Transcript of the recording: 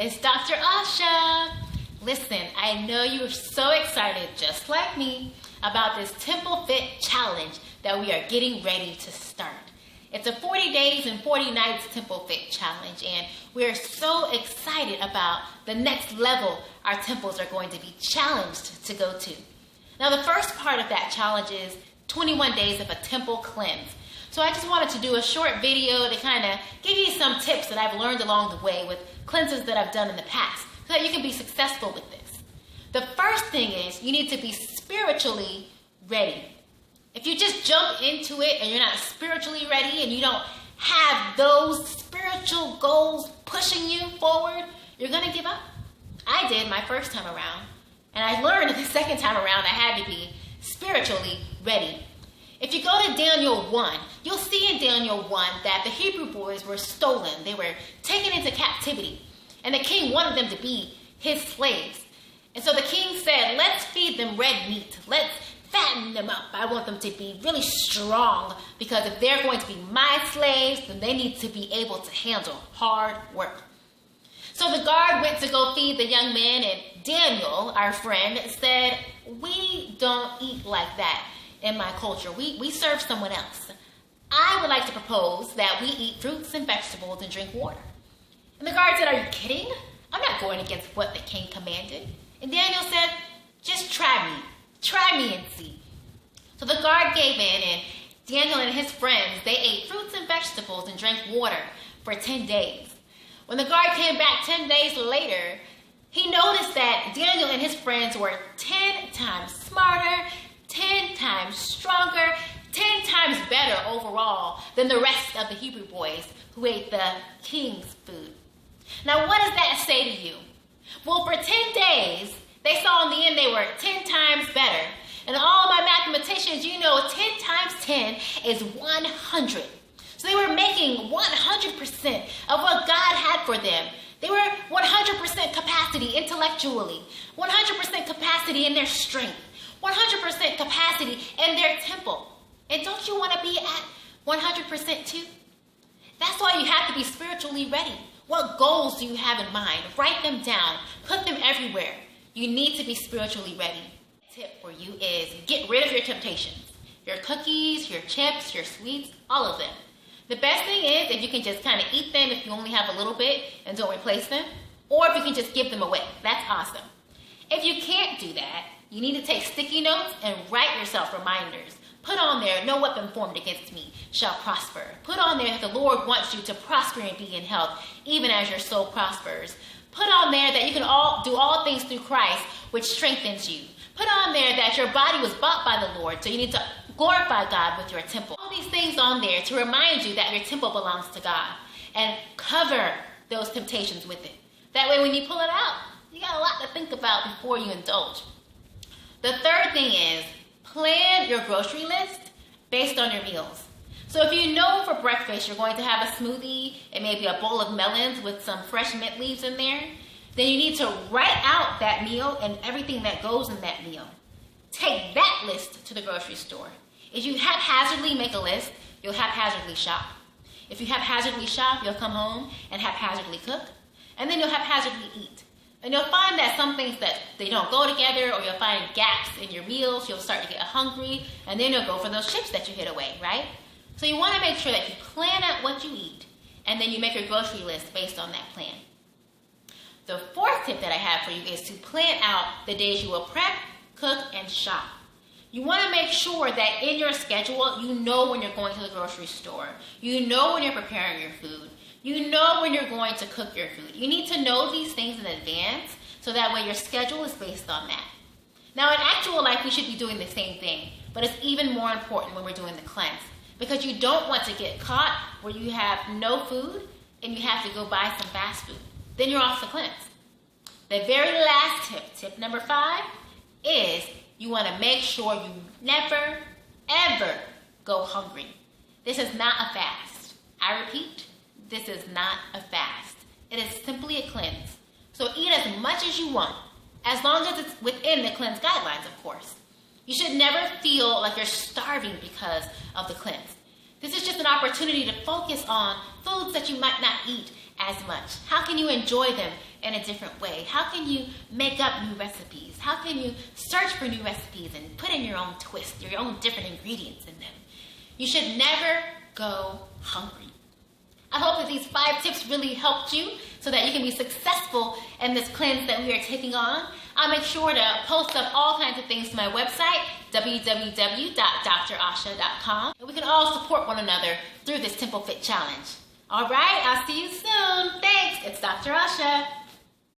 it's Dr. Asha. Listen, I know you are so excited, just like me, about this Temple Fit Challenge that we are getting ready to start. It's a 40 days and 40 nights Temple Fit Challenge, and we're so excited about the next level our temples are going to be challenged to go to. Now, the first part of that challenge is 21 days of a temple cleanse. So I just wanted to do a short video to kind of give you some tips that I've learned along the way with cleanses that I've done in the past so that you can be successful with this. The first thing is you need to be spiritually ready. If you just jump into it and you're not spiritually ready and you don't have those spiritual goals pushing you forward, you're going to give up. I did my first time around, and I learned the second time around I had to be spiritually ready. If you go to Daniel 1, you'll see in Daniel 1 that the Hebrew boys were stolen. They were taken into captivity, and the king wanted them to be his slaves. And so the king said, let's feed them red meat. Let's fatten them up. I want them to be really strong, because if they're going to be my slaves, then they need to be able to handle hard work. So the guard went to go feed the young men, and Daniel, our friend, said, we don't eat like that in my culture. We serve someone else. I would like to propose that we eat fruits and vegetables and drink water. And the guard said, are you kidding? I'm not going against what the king commanded. And Daniel said, just try me. Try me and see. So the guard gave in, and Daniel and his friends, they ate fruits and vegetables and drank water for 10 days. When the guard came back 10 days later, he noticed that Daniel and his friends were 10 times smarter, 10 times stronger, 10 times better overall than the rest of the Hebrew boys who ate the king's food. Now, what does that say to you? Well, for 10 days, they saw in the end they were 10 times better. And all my mathematicians, you know, 10 times 10 is 100. So they were making 100% of what God had for them. They were 100% capacity intellectually, 100% capacity in their strength, 100% capacity in their temple. And don't you want to be at 100% too? That's why you have to be spiritually ready. What goals do you have in mind? Write them down. Put them everywhere. You need to be spiritually ready. Tip for you is get rid of your temptations. Your cookies, your chips, your sweets, all of them. The best thing is if you can just kind of eat them if you only have a little bit and don't replace them, or if you can just give them away. That's awesome. If you can't do that, you need to take sticky notes and write yourself reminders. Put on there, no weapon formed against me shall prosper. Put on there that the Lord wants you to prosper and be in health, even as your soul prospers. Put on there that you can do all things through Christ, which strengthens you. Put on there that your body was bought by the Lord, so you need to glorify God with your temple. All these things on there to remind you that your temple belongs to God, and cover those temptations with it. That way when you pull it out, you got a lot to think about before you indulge. The third thing is plan your grocery list based on your meals. So if you know for breakfast you're going to have a smoothie and maybe a bowl of melons with some fresh mint leaves in there, then you need to write out that meal and everything that goes in that meal. Take that list to the grocery store. If you haphazardly make a list, you'll haphazardly shop. If you haphazardly shop, you'll come home and haphazardly cook, and then you'll haphazardly eat. And you'll find that some things that they don't go together, or you'll find gaps in your meals, you'll start to get hungry, and then you'll go for those chips that you hid away, right? So you want to make sure that you plan out what you eat, and then you make your grocery list based on that plan. The fourth tip that I have for you is to plan out the days you will prep, cook, and shop. You want to make sure that in your schedule, you know when you're going to the grocery store. You know when you're preparing your food. You know when you're going to cook your food. You need to know these things in advance so that way your schedule is based on that. Now, in actual life, we should be doing the same thing, but it's even more important when we're doing the cleanse, because you don't want to get caught where you have no food and you have to go buy some fast food. Then you're off the cleanse. The very last tip, tip number 5, is you want to make sure you never, ever go hungry. This is not a fast. I repeat, this is not a fast. It is simply a cleanse. So eat as much as you want, as long as it's within the cleanse guidelines, of course. You should never feel like you're starving because of the cleanse. This is just an opportunity to focus on foods that you might not eat as much. How can you enjoy them in a different way? How can you make up new recipes? How can you search for new recipes and put in your own twist, your own different ingredients in them? You should never go hungry. I hope that these 5 tips really helped you so that you can be successful in this cleanse that we are taking on. I'll make sure to post up all kinds of things to my website, www.drasha.com. And we can all support one another through this Temple Fit Challenge. All right, I'll see you soon. Thanks. It's Dr. Asha.